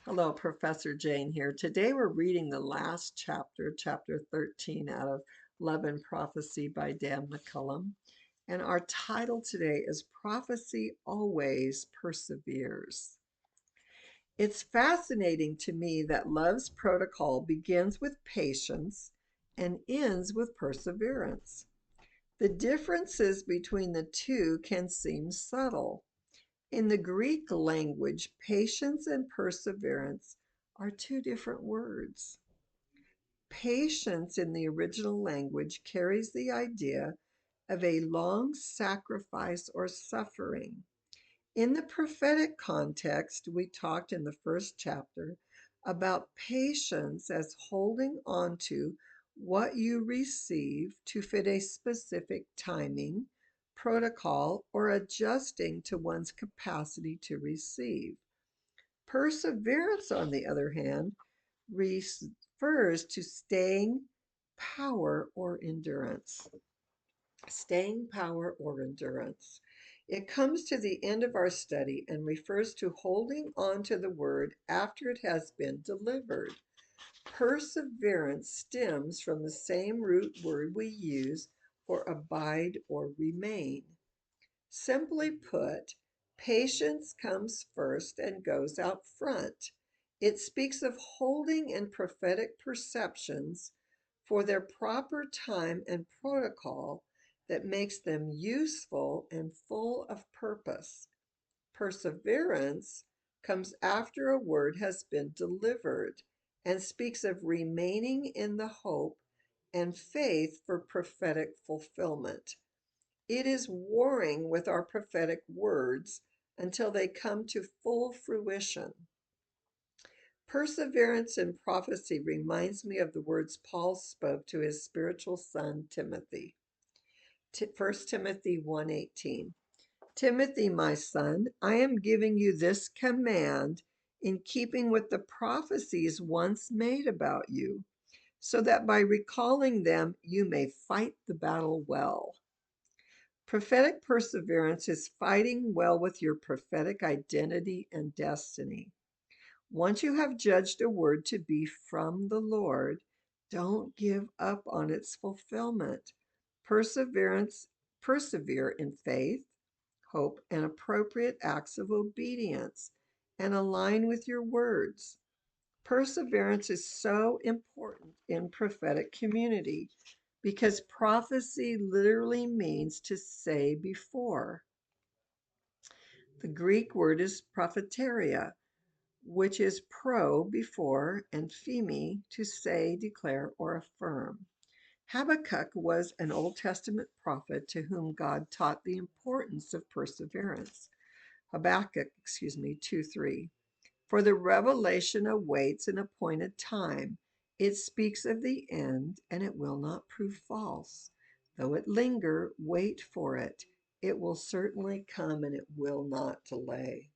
Hello, Professor Jane here. Today we're reading the last chapter, chapter 13 out of Love and Prophecy by Dan McCollum. And our title today is Prophecy Always Perseveres. It's fascinating to me that love's protocol begins with patience and ends with perseverance. The differences between the two can seem subtle. In the Greek language, patience and perseverance are two different words. Patience in the original language carries the idea of a long sacrifice or suffering. In the prophetic context, we talked in the first chapter about patience as holding on to what you receive to fit a specific timing, protocol, or adjusting to one's capacity to receive. Perseverance, on the other hand, refers to staying power or endurance. Staying power or endurance. It comes to the end of our study and refers to holding on to the word after it has been delivered. Perseverance stems from the same root word we use for abide or remain. Simply put, patience comes first and goes out front. It speaks of holding in prophetic perceptions for their proper time and protocol that makes them useful and full of purpose. Perseverance comes after a word has been delivered and speaks of remaining in the hope and faith for prophetic fulfillment. It is warring with our prophetic words until they come to full fruition. Perseverance in prophecy reminds me of the words Paul spoke to his spiritual son Timothy. 1 Timothy 1:18. Timothy, my son, I am giving you this command in keeping with the prophecies once made about you, so that by recalling them you may fight the battle well. Prophetic perseverance is fighting well with your prophetic identity and destiny. Once you have judged a word to be from the Lord, don't give up on its fulfillment. Perseverance, persevere in faith, hope, and appropriate acts of obedience, and align with your words. Perseverance is so important in prophetic community because prophecy literally means to say before. The Greek word is propheteria, which is pro, before, and phemi, to say, declare, or affirm. Habakkuk was an Old Testament prophet to whom God taught the importance of perseverance. Habakkuk, 2:3. For the revelation awaits an appointed time. It speaks of the end, and it will not prove false. Though it linger, wait for it. It will certainly come, and it will not delay.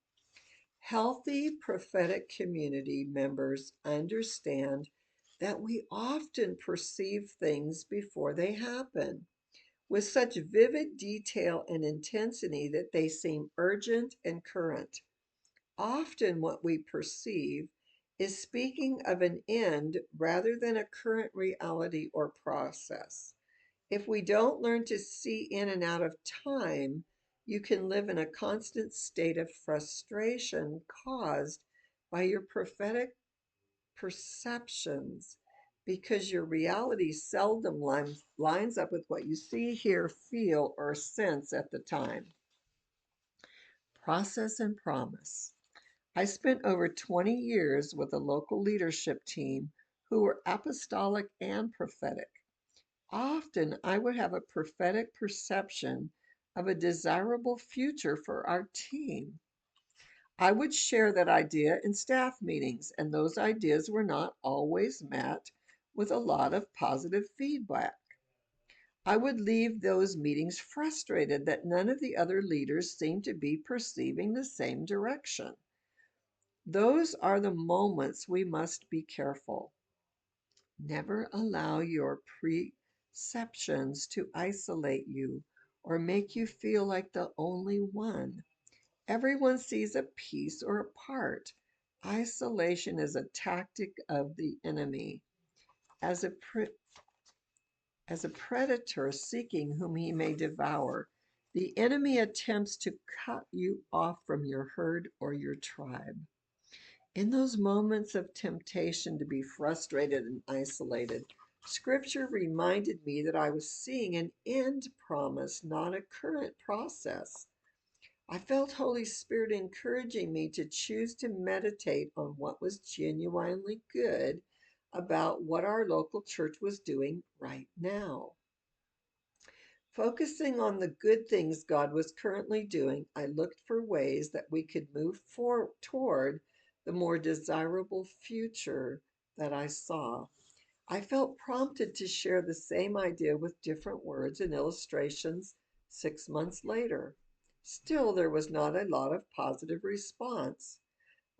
Healthy prophetic community members understand that we often perceive things before they happen with such vivid detail and intensity that they seem urgent and current. Often, what we perceive is speaking of an end rather than a current reality or process. If we don't learn to see in and out of time, you can live in a constant state of frustration caused by your prophetic perceptions because your reality seldom lines up with what you see, hear, feel, or sense at the time. Process and promise. I spent over 20 years with a local leadership team who were apostolic and prophetic. Often I would have a prophetic perception of a desirable future for our team. I would share that idea in staff meetings, and those ideas were not always met with a lot of positive feedback. I would leave those meetings frustrated that none of the other leaders seemed to be perceiving the same direction. Those are the moments we must be careful. Never allow your perceptions to isolate you or make you feel like the only one. Everyone sees a piece or a part. Isolation is a tactic of the enemy. As a, as a predator seeking whom he may devour, the enemy attempts to cut you off from your herd or your tribe. In those moments of temptation to be frustrated and isolated, Scripture reminded me that I was seeing an end promise, not a current process. I felt Holy Spirit encouraging me to choose to meditate on what was genuinely good about what our local church was doing right now. Focusing on the good things God was currently doing, I looked for ways that we could move toward the more desirable future that I saw. I felt prompted to share the same idea with different words and illustrations 6 months later. Still, there was not a lot of positive response.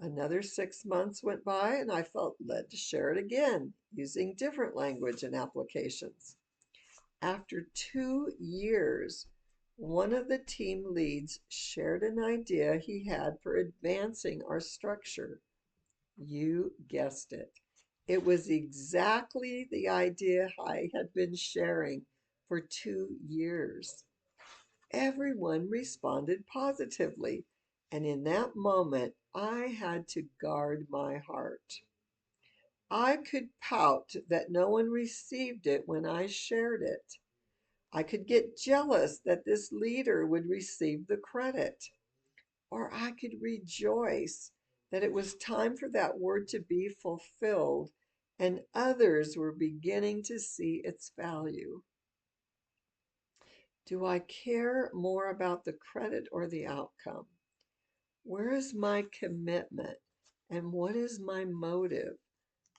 Another 6 months went by, and I felt led to share it again, using different language and applications. After 2 years, one of the team leads shared an idea he had for advancing our structure. You guessed it. It was exactly the idea I had been sharing for 2 years. Everyone responded positively, and in that moment, I had to guard my heart. I could pout that no one received it when I shared it. I could get jealous that this leader would receive the credit, or I could rejoice that it was time for that word to be fulfilled and others were beginning to see its value. Do I care more about the credit or the outcome? Where is my commitment and what is my motive?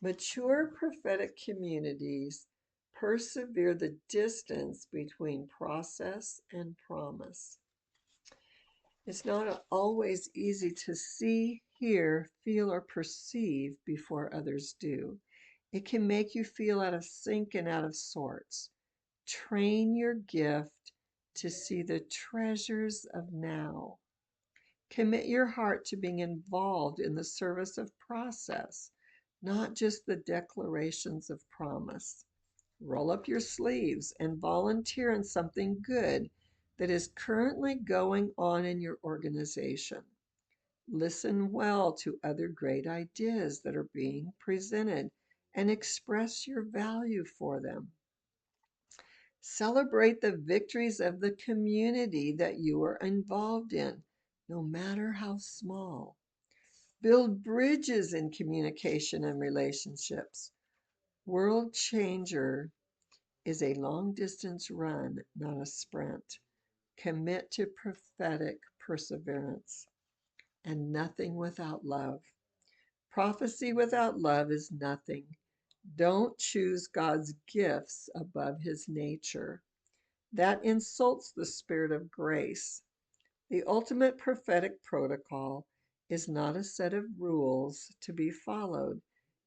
Mature prophetic communities persevere the distance between process and promise. It's not always easy to see, hear, feel, or perceive before others do. It can make you feel out of sync and out of sorts. Train your gift to see the treasures of now. Commit your heart to being involved in the service of process, not just the declarations of promise. Roll up your sleeves and volunteer in something good that is currently going on in your organization. Listen well to other great ideas that are being presented and express your value for them. Celebrate the victories of the community that you are involved in, no matter how small. Build bridges in communication and relationships. World changer is a long distance run, not a sprint. Commit to prophetic perseverance and nothing without love. Prophecy without love is nothing. Don't choose God's gifts above his nature. That insults the spirit of grace. The ultimate prophetic protocol is not a set of rules to be followed.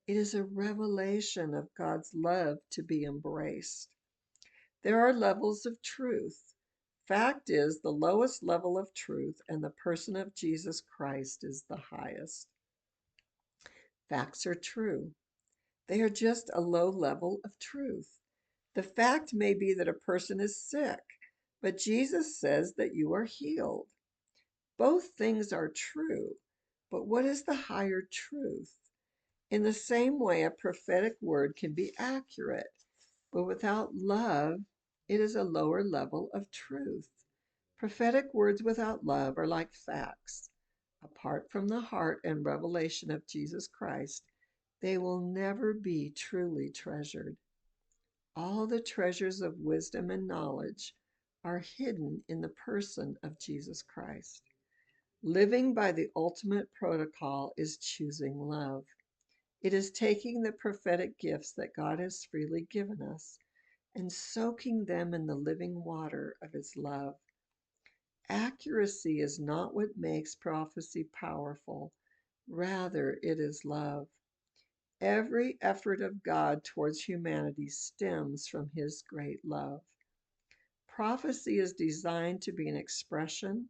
It is a revelation of God's love to be embraced. There are levels of truth. Fact is, the lowest level of truth and the person of Jesus Christ is the highest. Facts are true. They are just a low level of truth. The fact may be that a person is sick, but Jesus says that you are healed. Both things are true, but what is the higher truth? In the same way, a prophetic word can be accurate, but without love, it is a lower level of truth. Prophetic words without love are like facts. Apart from the heart and revelation of Jesus Christ, they will never be truly treasured. All the treasures of wisdom and knowledge are hidden in the person of Jesus Christ. Living by the ultimate protocol is choosing love. It is taking the prophetic gifts that God has freely given us and soaking them in the living water of his love. Accuracy is not what makes prophecy powerful. Rather, it is love. Every effort of God towards humanity stems from his great love. Prophecy is designed to be an expression,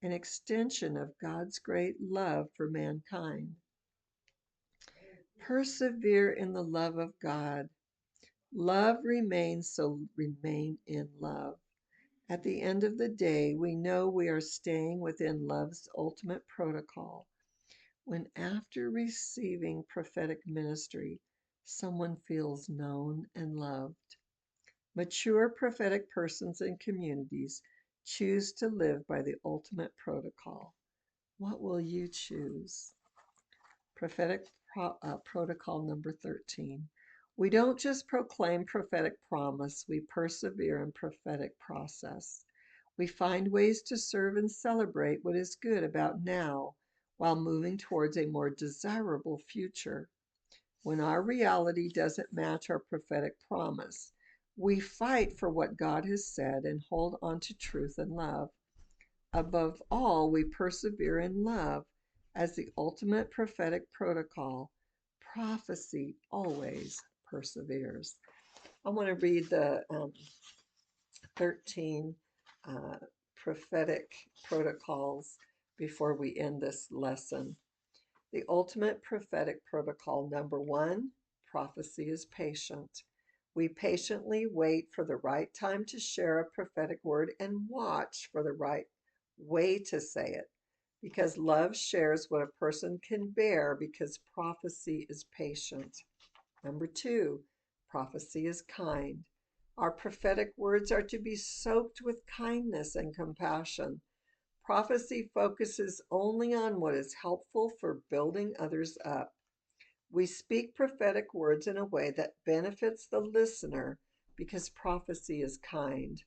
an extension of God's great love for mankind. Persevere in the love of God. Love remains, so remain in love. At the end of the day, we know we are staying within love's ultimate protocol. When, after receiving prophetic ministry, someone feels known and loved, mature prophetic persons and communities choose to live by the ultimate protocol. What will you choose? Prophetic Protocol number 13. We don't just proclaim prophetic promise, we persevere in prophetic process. We find ways to serve and celebrate what is good about now while moving towards a more desirable future. When our reality doesn't match our prophetic promise, we fight for what God has said and hold on to truth and love. Above all, we persevere in love as the ultimate prophetic protocol. Prophecy always perseveres. I want to read the 13 uh, prophetic protocols before we end this lesson. The ultimate prophetic protocol number 1, prophecy is patient. We patiently wait for the right time to share a prophetic word and watch for the right way to say it, because love shares what a person can bear, because prophecy is patient. Number 2, prophecy is kind. Our prophetic words are to be soaked with kindness and compassion. Prophecy focuses only on what is helpful for building others up. We speak prophetic words in a way that benefits the listener because prophecy is kind.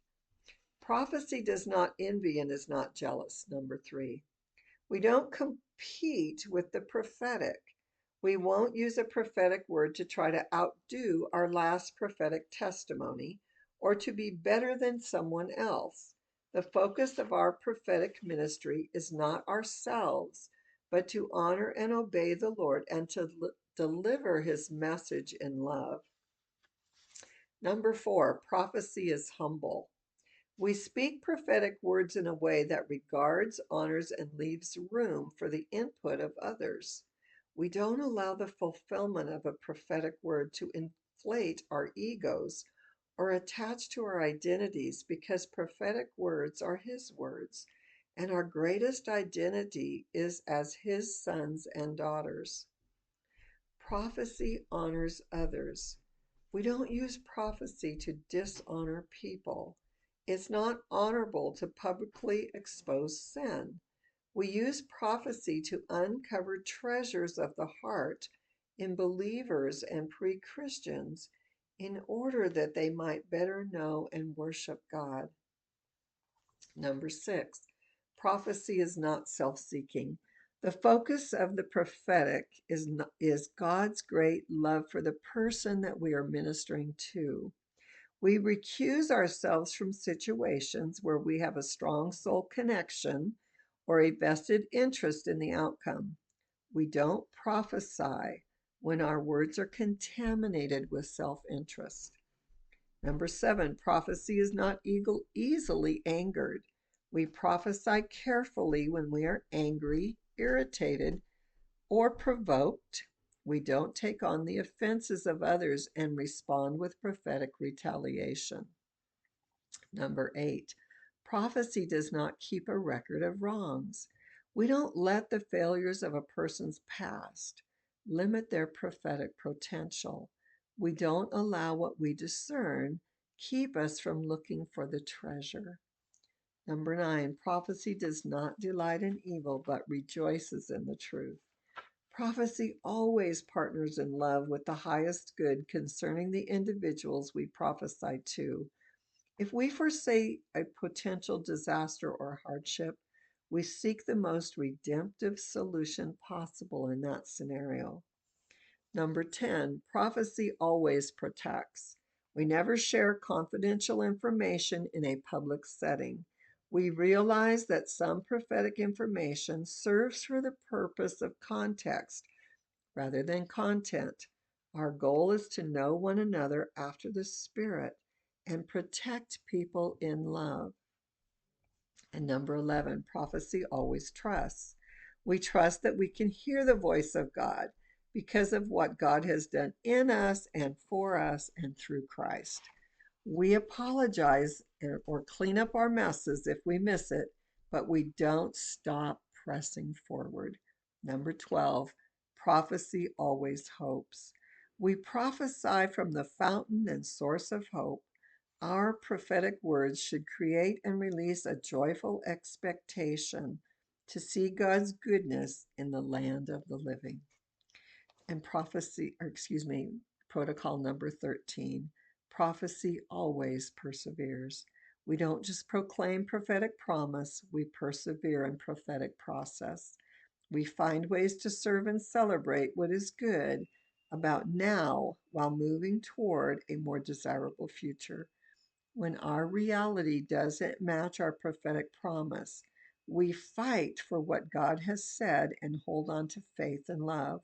Prophecy does not envy and is not jealous. Number 3. We don't compete with the prophetic. We won't use a prophetic word to try to outdo our last prophetic testimony or to be better than someone else. The focus of our prophetic ministry is not ourselves, but to honor and obey the Lord and to deliver his message in love. Number 4, prophecy is humble. We speak prophetic words in a way that regards, honors, and leaves room for the input of others. We don't allow the fulfillment of a prophetic word to inflate our egos or attach to our identities, because prophetic words are his words, and our greatest identity is as his sons and daughters. Prophecy honors others. We don't use prophecy to dishonor people. It's not honorable to publicly expose sin. We use prophecy to uncover treasures of the heart in believers and pre Christians in order that they might better know and worship God. Number 6, prophecy is not self seeking. The focus of the prophetic is God's great love for the person that we are ministering to. We recuse ourselves from situations where we have a strong soul connection or a vested interest in the outcome. We don't prophesy when our words are contaminated with self interest. Number 7, prophecy is not easily angered. We prophesy carefully when we are angry, irritated, or provoked. We don't take on the offenses of others and respond with prophetic retaliation. Number 8, prophecy does not keep a record of wrongs. We don't let the failures of a person's past limit their prophetic potential. We don't allow what we discern keep us from looking for the treasure. Number 9, prophecy does not delight in evil but rejoices in the truth. Prophecy always partners in love with the highest good concerning the individuals we prophesy to. If we foresee a potential disaster or hardship, we seek the most redemptive solution possible in that scenario. Number 10, prophecy always protects. We never share confidential information in a public setting. We realize that some prophetic information serves for the purpose of context rather than content. Our goal is to know one another after the Spirit and protect people in love. And number 11, prophecy always trusts. We trust that we can hear the voice of God because of what God has done in us and for us and through Christ. We apologize or clean up our messes if we miss it, but we don't stop pressing forward. Number 12, prophecy always hopes. We prophesy from the fountain and source of hope. Our prophetic words should create and release a joyful expectation to see God's goodness in the land of the living. And protocol number 13, prophecy always perseveres. We don't just proclaim prophetic promise, we persevere in prophetic process. We find ways to serve and celebrate what is good about now while moving toward a more desirable future. When our reality doesn't match our prophetic promise, we fight for what God has said and hold on to faith and love.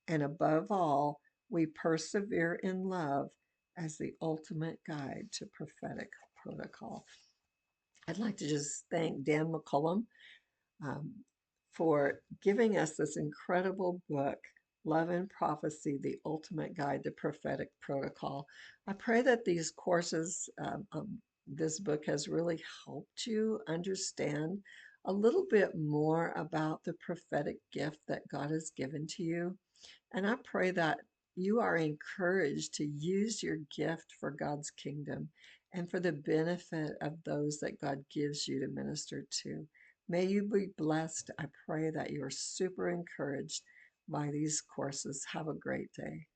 And above all, we persevere in love as the ultimate guide to prophetic protocol. I'd like to just thank Dan McCollum um, for giving us this incredible book, Love and Prophecy, The Ultimate Guide to Prophetic Protocol. I pray that these courses, this book has really helped you understand a little bit more about the prophetic gift that God has given to you. And I pray that you are encouraged to use your gift for God's kingdom and for the benefit of those that God gives you to minister to. May you be blessed. I pray that you're super encouraged by these courses. Have a great day.